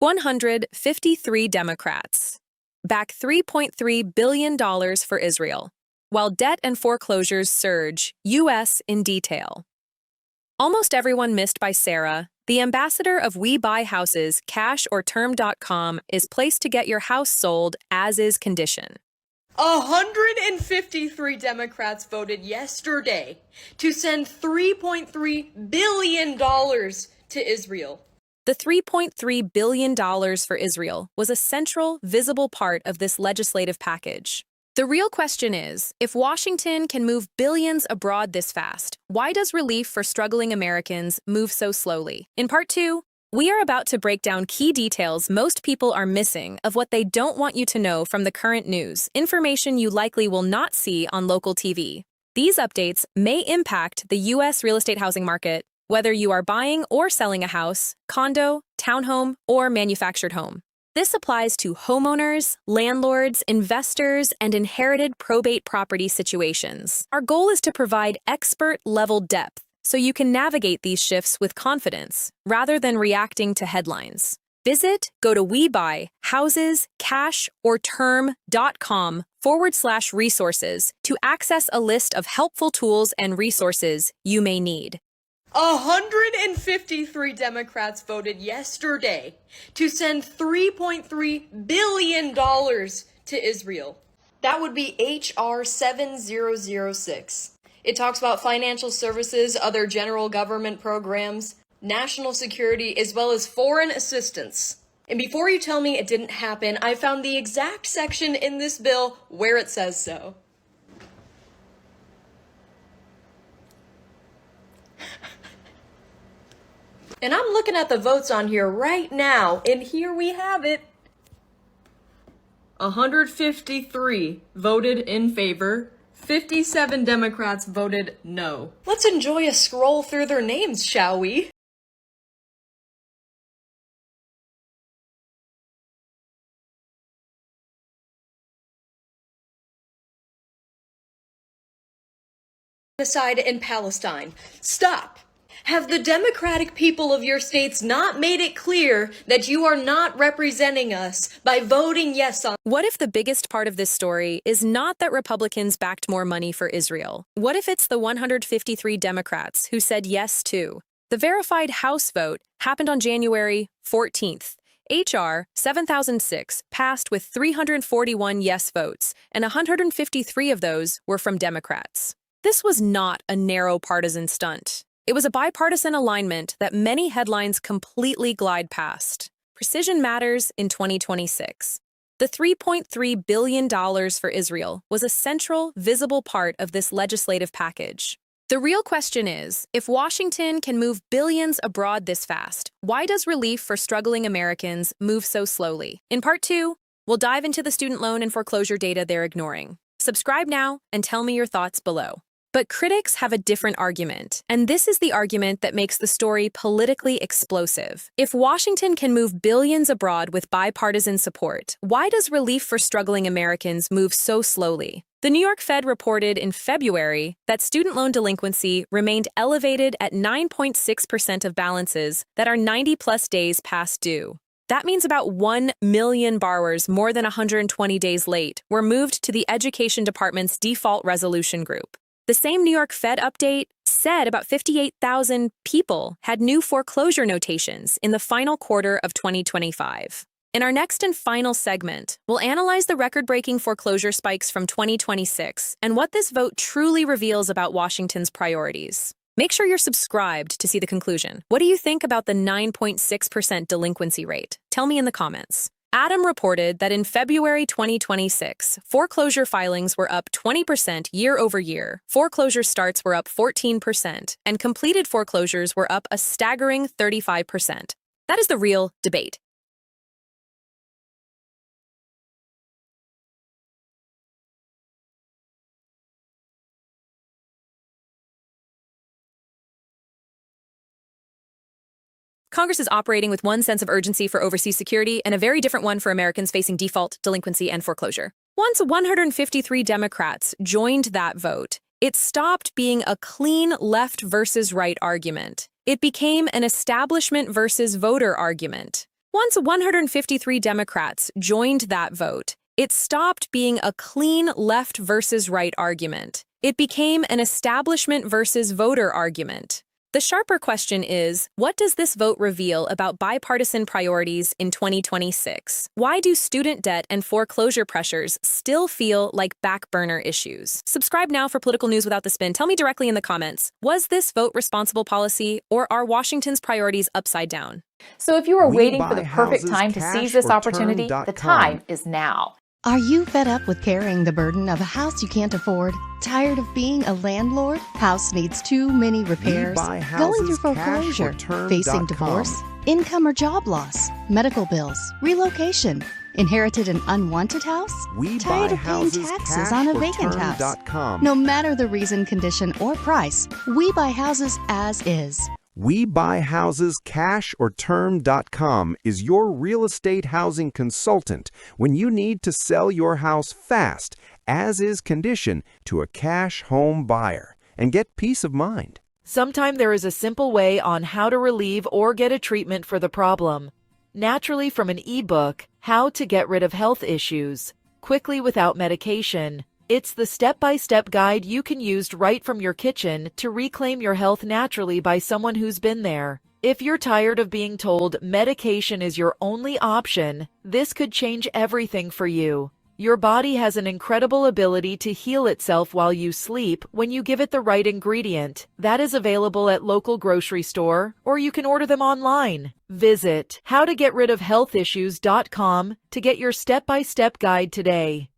153 Democrats back $3.3 billion for Israel, while debt and foreclosures surge, U.S. in detail. Almost everyone missed by Sarah, the ambassador of We Buy Houses, CashOrTerm.com, is placed to get your house sold as is condition. 153 Democrats voted yesterday to send $3.3 billion to Israel. The $3.3 billion for Israel was a central, visible part of this legislative package. The real question is, if Washington can move billions abroad this fast, why does relief for struggling Americans move so slowly? In Part 2, we are about to break down key details most people are missing of what they don't want you to know from the current news, information you likely will not see on local TV. These updates may impact the U.S. real estate housing market, whether you are buying or selling a house, condo, townhome, or manufactured home. This applies to homeowners, landlords, investors, and inherited probate property situations. Our goal is to provide expert-level depth so you can navigate these shifts with confidence, rather than reacting to headlines. Go to We Buy Houses, CashOrTerm.com/resources to access a list of helpful tools and resources you may need. 153 Democrats voted yesterday to send $3.3 billion to Israel. That would be H.R. 7006. It talks about financial services, other general government programs, national security, as well as foreign assistance. And before you tell me it didn't happen, I found the exact section in this bill where it says so. And I'm looking at the votes on here right now, and here we have it. 153 voted in favor, 57 Democrats voted no. Let's enjoy a scroll through their names, shall we? Genocide in Palestine. Stop! Have the democratic people of your states not made it clear that you are not representing us by voting yes on? What if the biggest part of this story is not that Republicans backed more money for Israel? What if it's the 153 Democrats who said yes too? The verified House vote happened on January 14th. H.R. 7006 passed with 341 yes votes, and 153 of those were from Democrats. This was not a narrow partisan stunt. It was a bipartisan alignment that many headlines completely glide past. Precision matters in 2026. The $3.3 billion for Israel was a central, visible part of this legislative package. The real question is, if Washington can move billions abroad this fast, why does relief for struggling Americans move so slowly? In Part 2, we'll dive into the student loan and foreclosure data they're ignoring. Subscribe now and tell me your thoughts below. But critics have a different argument, and this is the argument that makes the story politically explosive. If Washington can move billions abroad with bipartisan support, why does relief for struggling Americans move so slowly? The New York Fed reported in February that student loan delinquency remained elevated at 9.6% of balances that are 90-plus days past due. That means about 1 million borrowers more than 120 days late were moved to the Education Department's default resolution group. The same New York Fed update said about 58,000 people had new foreclosure notations in the final quarter of 2025. In our next and final segment, we'll analyze the record-breaking foreclosure spikes from 2026 and what this vote truly reveals about Washington's priorities. Make sure you're subscribed to see the conclusion. What do you think about the 9.6% delinquency rate? Tell me in the comments. Adam reported that in February 2026, foreclosure filings were up 20% year over year, foreclosure starts were up 14%, and completed foreclosures were up a staggering 35%. That is the real debate. Congress is operating with one sense of urgency for overseas security and a very different one for Americans facing default, delinquency, and foreclosure. Once 153 Democrats joined that vote, it stopped being a clean left versus right argument. It became an establishment versus voter argument. Once 153 Democrats joined that vote, it stopped being a clean left versus right argument. It became an establishment versus voter argument. The sharper question is, what does this vote reveal about bipartisan priorities in 2026? Why do student debt and foreclosure pressures still feel like back-burner issues? Subscribe now for political news without the spin. Tell me directly in the comments, was this vote responsible policy, or are Washington's priorities upside down? So if you are waiting for the perfect time to seize this opportunity, the time is now. Are you fed up with carrying the burden of a house you can't afford? Tired of being a landlord? House needs too many repairs? Going through foreclosure? Facing divorce? Income or job loss? Medical bills? Relocation? Inherited an unwanted house? Tired of paying taxes on a vacant house? No matter the reason, condition, or price, we buy houses as is. WeBuyHousesCashOrTerm.com is your real estate housing consultant when you need to sell your house fast, as is condition, to a cash home buyer and get peace of mind. Sometime there is a simple way on how to relieve or get a treatment for the problem. Naturally from an ebook, How to Get Rid of Health Issues, Quickly Without Medication. It's the step-by-step guide you can use right from your kitchen to reclaim your health naturally by someone who's been there. If you're tired of being told medication is your only option, this could change everything for you. Your body has an incredible ability to heal itself while you sleep when you give it the right ingredient. That is available at local grocery store, or you can order them online. Visit howtogetridofhealthissues.com to get your step-by-step guide today.